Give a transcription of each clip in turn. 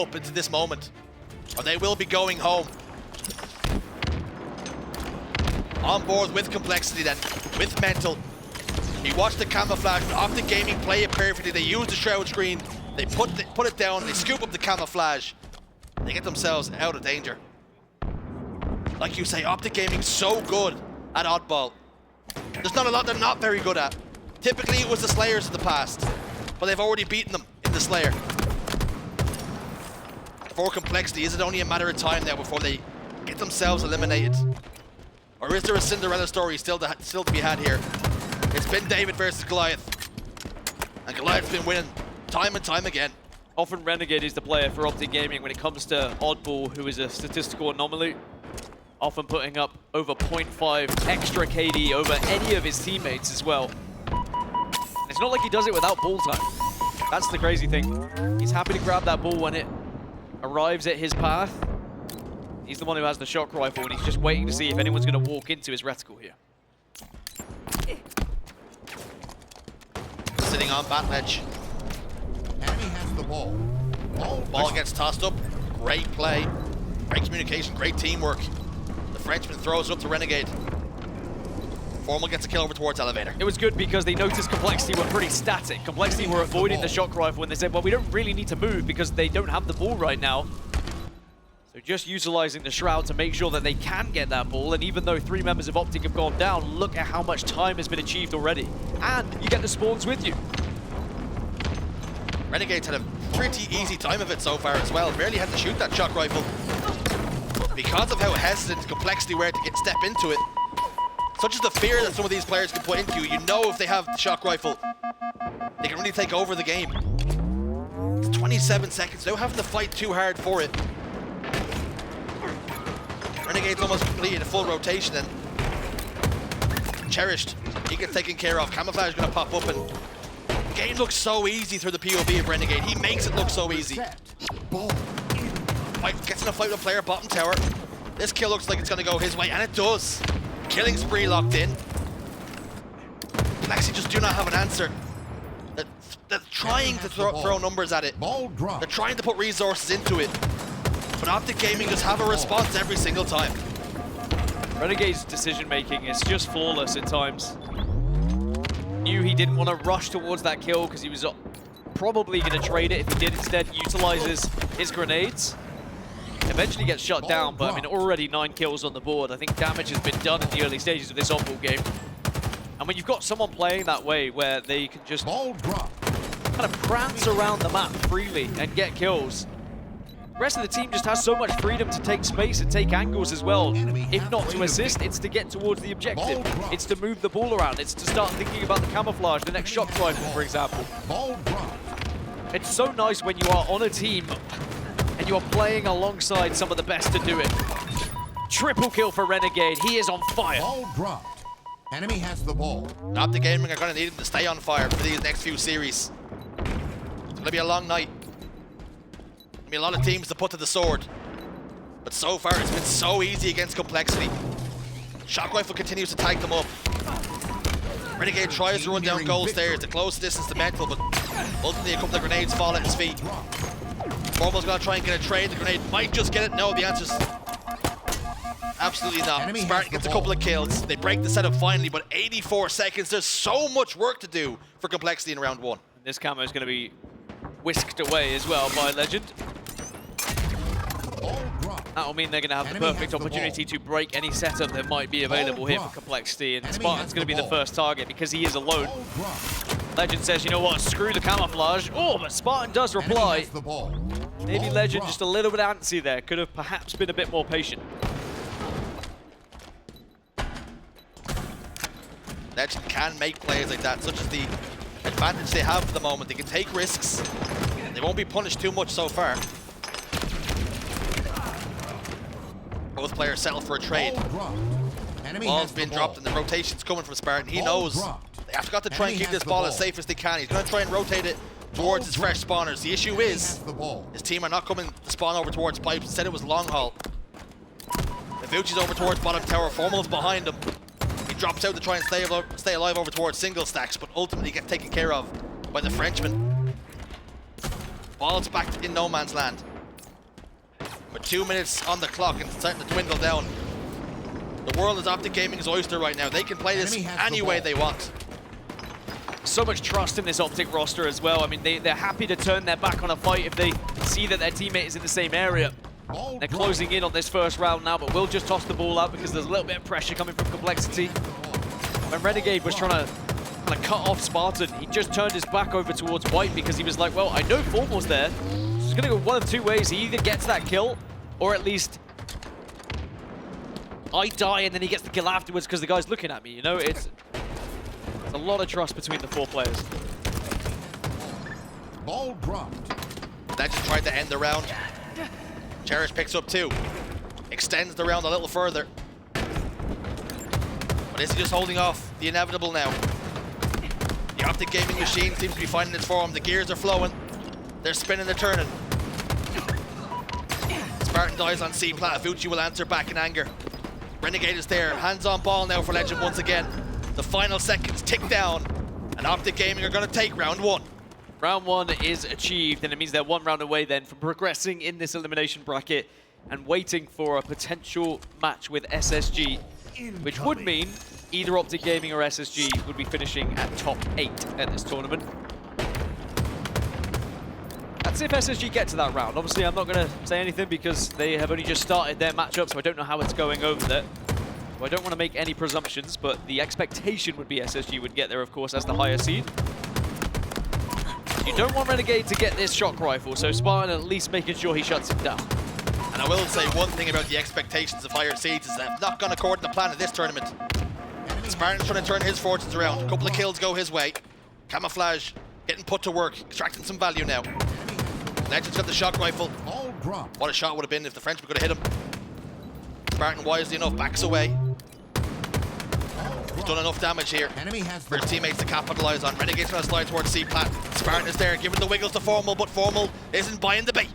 up into this moment, or they will be going home. On board with Complexity then, with Mental. He watched the camouflage, OpTic Gaming play it perfectly. They use the shroud screen, they put it down, they scoop up the camouflage. They get themselves out of danger. Like you say, OpTic Gaming so good at oddball. There's not a lot they're not very good at. Typically it was the Slayers of the past, but they've already beaten them in the Slayer. For Complexity, is it only a matter of time now before they get themselves eliminated? Or is there a Cinderella story still to be had here? It's been David versus Goliath, and Goliath's been winning time and time again. Often Renegade is the player for OpTic Gaming when it comes to Oddball, who is a statistical anomaly. Often putting up over 0.5 extra KD over any of his teammates as well. It's not like he does it without ball time. That's the crazy thing. He's happy to grab that ball when it arrives at his path. He's the one who has the shock rifle, and he's just waiting to see if anyone's going to walk into his reticle here. Sitting on bat ledge. Enemy has the ball. Ball gets tossed up. Great play. Great communication. Great teamwork. The Frenchman throws it up to Renegade. Formal gets a kill over towards Elevator. It was good because they noticed Complexity were pretty static. Complexity were avoiding the shock rifle, and they said, well, we don't really need to move because they don't have the ball right now. So just utilizing the Shroud to make sure that they can get that ball, and even though 3 members of OpTic have gone down, look at how much time has been achieved already. And you get the spawns with you. Renegade's had a pretty easy time of it so far as well. Barely had to shoot that shock rifle. Because of how hesitant Complexity were to step into it. Such is the fear that some of these players can put into you. You know if they have the shock rifle, they can really take over the game. It's 27 seconds, no having to fight too hard for it. Renegade's almost completed a full rotation and Cherished, he gets taken care of. Camouflage is going to pop up, and the game looks so easy through the POV of Renegade. He makes it look so easy. Gets in a fight with a player bottom tower. This kill looks like it's going to go his way, and it does. Killing spree locked in. Complexity just do not have an answer. They're trying to throw numbers at it. They're trying to put resources into it. But OpTic Gaming just have a response every single time. Renegade's decision-making is just flawless at times. Knew he didn't want to rush towards that kill because he was probably going to trade it. If he did, instead utilizes his grenades. Eventually gets shut down, but I mean, already 9 kills on the board. I think damage has been done in the early stages of this oddball game. And when you've got someone playing that way, where they can just kind of prance around the map freely and get kills, the rest of the team just has so much freedom to take space and take angles as well. If not to assist, it's to get towards the objective. It's to move the ball around. It's to start thinking about the camouflage, the next shock rifle, for example. It's so nice when you are on a team and you are playing alongside some of the best to do it. Triple kill for Renegade. He is on fire. Ball dropped. Enemy has the ball. OpTic Gaming are going to need him to stay on fire for these next few series. It's going to be a long night. I mean, a lot of teams to put to the sword, but so far it's been so easy against Complexity. Shock Rifle continues to tag them up. Renegade tries to run down gold stairs, the close distance to Mental, but ultimately a couple of grenades fall at his feet. Formal's going to try and get a trade. The grenade might just get it. No, the answer's absolutely not. Spartan gets a couple of kills. They break the setup finally, but 84 seconds. There's so much work to do for Complexity in round 1. This camo is going to be whisked away as well by Legend. That'll mean they're going to have the perfect opportunity to break any setup that might be available here for Complexity, and Spartan's going to be the first target because he is alone. Legend says, you know what, screw the camouflage. Oh, but Spartan does reply. Maybe Legend just a little bit antsy there, could have perhaps been a bit more patient. Legend can make plays like that, such as the advantage they have for the moment. They can take risks. They won't be punished too much so far. Both players settle for a trade. Ball's been dropped and the rotation's coming from Spartan. He knows they have got to try and keep this ball as safe as they can. He's going to try and rotate it towards his fresh spawners. The issue is his team are not coming to spawn over towards pipes. Instead it was long haul. Ivuchi's over towards bottom tower. Formal's behind him. He drops out to try and stay alive over towards single stacks, but ultimately gets taken care of by the Frenchman. Ball's back in no man's land. With 2 minutes on the clock and starting to dwindle down. The world is OpTic Gaming's oyster right now. They can play this any way they want. So much trust in this OpTic roster as well. I mean, they're happy to turn their back on a fight if they see that their teammate is in the same area. They're closing in on this first round now, but we'll just toss the ball out because there's a little bit of pressure coming from Complexity. When Renegade was trying to kind of cut off Spartan, he just turned his back over towards White because he was like, well, I know Formal's there. So he's going to go one of two ways. He either gets that kill, or at least I die and then he gets the kill afterwards because the guy's looking at me, you know? It's a lot of trust between the 4 players. Ball dropped. That just tried to end the round. Cherish picks up 2. Extends the round a little further. But is he just holding off the inevitable now? The OpTic Gaming machine seems to be finding its form. The gears are flowing. They're spinning, they're turning. Spartan dies on C-plat. Vucci will answer back in anger. Renegade is there. Hands on ball now for Legend once again. The final seconds tick down, and OpTic Gaming are going to take round 1. Round 1 is achieved, and it means they're 1 round away then from progressing in this elimination bracket and waiting for a potential match with SSG, which would mean either OpTic Gaming or SSG would be finishing at top 8 at this tournament. Let's see if SSG get to that round. Obviously, I'm not going to say anything because they have only just started their matchup, so I don't know how it's going over there. So I don't want to make any presumptions, but the expectation would be SSG would get there, of course, as the higher seed. You don't want Renegade to get this shock rifle, so Spartan at least making sure he shuts him down. And I will say one thing about the expectations of higher seeds is that not gone according to plan in this tournament. Spartan's trying to turn his fortunes around. A couple of kills go his way. Camouflage getting put to work, extracting some value now. Legend's got the shock rifle. What a shot would have been if the Frenchman could have hit him. Spartan wisely enough backs away. He's done enough damage here for his teammates to capitalize on. Renegade's going to slide towards C-plat. Spartan is there, giving the wiggles to Formal, but Formal isn't buying the bait.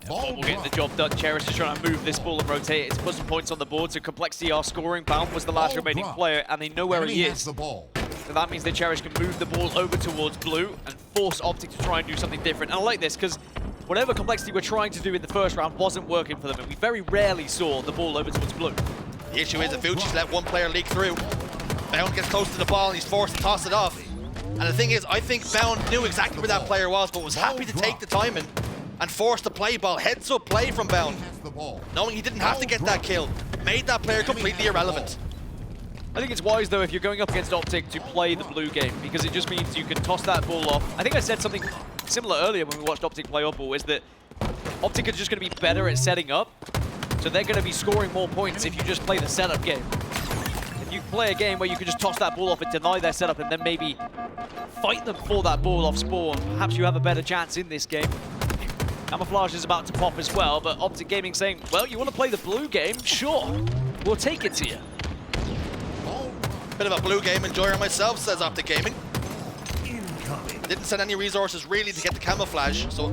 Formal getting the job done. Cherish is trying to move this ball and rotate it to put some points on the board, so Complexity are scoring. Bound was the last remaining player, and they know where he is. So that means that Cherish can move the ball over towards blue and force OpTic to try and do something different. And I like this because whatever Complexity were trying to do in the first round wasn't working for them, and we very rarely saw the ball over towards blue. The issue is that Vucci's let one player leak through. Bound gets close to the ball and he's forced to toss it off. And the thing is, I think Bound knew exactly where that player was, but was happy to take the timing and force the play ball. Heads up play from Bound, knowing he didn't have to get that kill. Made that player completely irrelevant. I think it's wise, though, if you're going up against OpTic to play the blue game, because it just means you can toss that ball off. I think I said something similar earlier when we watched OpTic play oddball, is that OpTic is just going to be better at setting up, so they're going to be scoring more points if you just play the setup game. If you play a game where you can just toss that ball off and deny their setup and then maybe fight them for that ball off spawn, perhaps you have a better chance in this game. Camouflage is about to pop as well, but OpTic Gaming saying, well, you want to play the blue game? Sure, we'll take it to you. Bit of a blue game enjoyer myself, says OpTic Gaming. Didn't send any resources really to get the camouflage, so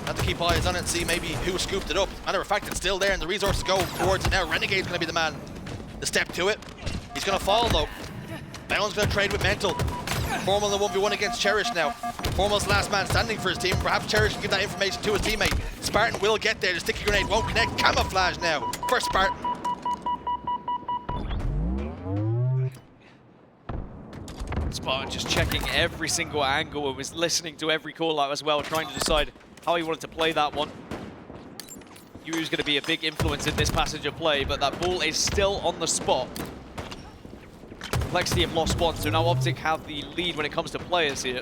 have to keep eyes on it and see maybe who scooped it up. Matter of fact, it's still there and the resources go towards it now. Renegade's going to be the man to step to it. He's going to fall though. Bound's going to trade with Mental. Formal in the 1v1 against Cherish now. Formal's the last man standing for his team. Perhaps Cherish can give that information to his teammate. Spartan will get there. The sticky grenade won't connect. Camouflage now for Spartan. Spartan just checking every single angle and was listening to every call out as well, trying to decide how he wanted to play that one. He was going to be a big influence in this passage of play, but that ball is still on the spot. Complexity have lost one, so now OpTic have the lead when it comes to players here.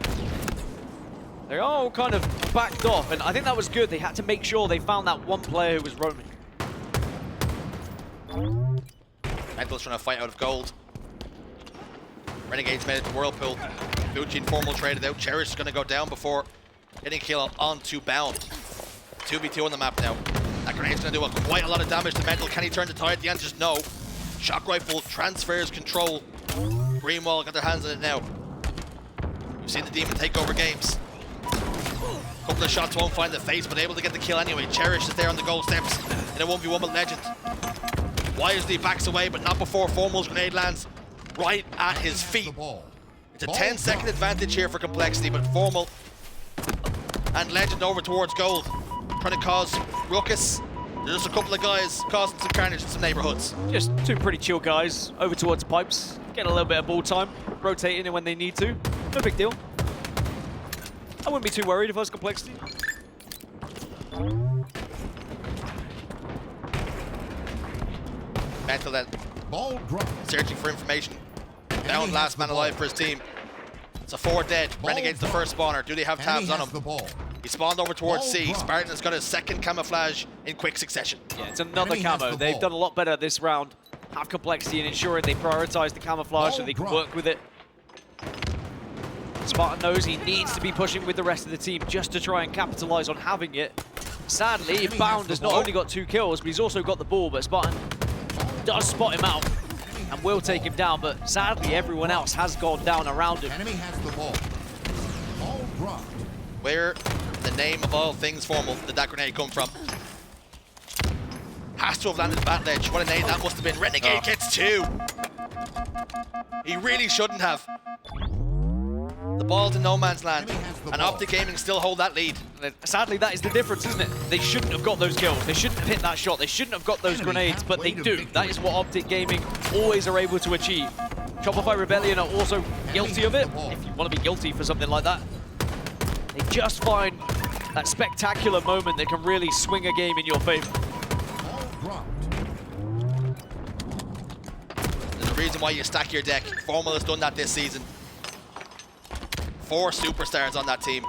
They're all kind of backed off, and I think that was good. They had to make sure they found that one player who was roaming. Mental's trying to fight out of gold. Renegade's made it to Whirlpool. Vucci and Formal traded out. Cherish is going to go down before getting a kill onto Bound. 2v2 on the map now. That grenade's going to do quite a lot of damage to Mental. Can he turn the tide? The answer is no. Shock rifle transfers control. Greenwall got their hands on it now. We've seen the Demon take over games. Couple of shots won't find the face, but able to get the kill anyway. Cherish is there on the gold steps in a 1v1 with Legend. Wisely backs away, but not before Formal's grenade lands right at his feet. It's a 10-second advantage here for Complexity, but Formal and Legend over towards gold. trying to cause ruckus. There's just a couple of guys causing some carnage in some neighborhoods. Just two pretty chill guys over towards pipes, getting a little bit of ball time, rotating in when they need to. No big deal. I wouldn't be too worried if I was Complexity. Mental then, Ball drop. searching for information. Down last man alive for his team. It's a 4 dead. Renegade's the first spawner. Do they have tabs on him? The ball. He spawned over towards Ball C. drop. Spartan has got his second camouflage in quick succession. Yeah, it's another Enemy has camo. the They've ball. done a lot better this round. Have Complexity in ensuring they prioritize the camouflage so Ball they can drop. work with it. Spartan knows he needs to be pushing with the rest of the team just to try and capitalize on having it. Sadly, Enemy Bound has has the not ball. only got 2 kills, but he's also got the ball. But Spartan does spot him out and will take him down. But sadly, everyone else has gone down around him. Enemy has the ball. Ball dropped. Where the name of all things formal did that grenade come from? Has to have landed battle edge. What a name that must have been. Renegade gets 2. He really shouldn't have. The ball's in no man's land, Enemy has the and ball. OpTic Gaming still hold that lead. Sadly, that is the difference, isn't it? They shouldn't have got those kills. They shouldn't have hit that shot. They shouldn't have got those Enemy grenades, but they halfway to do. victory. That is what OpTic Gaming always are able to achieve. Shopify Rebellion are also guilty of it, has the ball. if you want to be guilty for something like that. They just find that spectacular moment that can really swing a game in your favor. Ball dropped. There's a reason why you stack your deck. Formal has done that this season. 4 superstars on that team.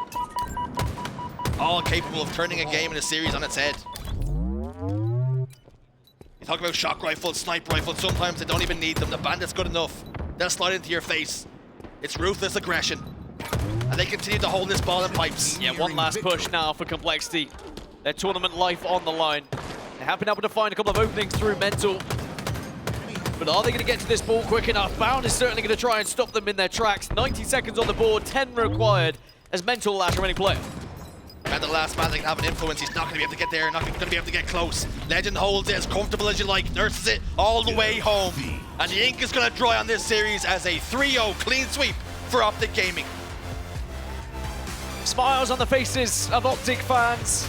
All capable of turning a game and a series on its head. You talk about shock rifles, sniper rifles, sometimes they don't even need them. The bandit's good enough. They'll slide into your face. It's ruthless aggression. And they continue to hold this ball in pipes. Yeah, one last push now for Complexity. Their tournament life on the line. They have been able to find a couple of openings through Mental. But are they going to get to this ball quick enough? Bound is certainly going to try and stop them in their tracks. 90 seconds on the board, 10 required as Mental last remaining player. And the last man that can have an influence, he's not going to be able to get there, not going to be able to get close. Legend holds it as comfortable as you like, nurses it all the way home. And the ink is going to dry on this series as a 3-0 clean sweep for OpTic Gaming. Smiles on the faces of OpTic fans.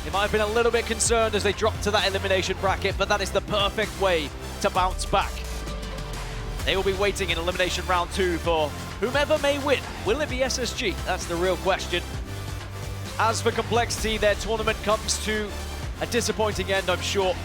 They might have been a little bit concerned as they dropped to that elimination bracket, but that is the perfect way to bounce back. They will be waiting in elimination round 2 for whomever may win. Will it be SSG? That's the real question. As for Complexity, their tournament comes to a disappointing end, I'm sure.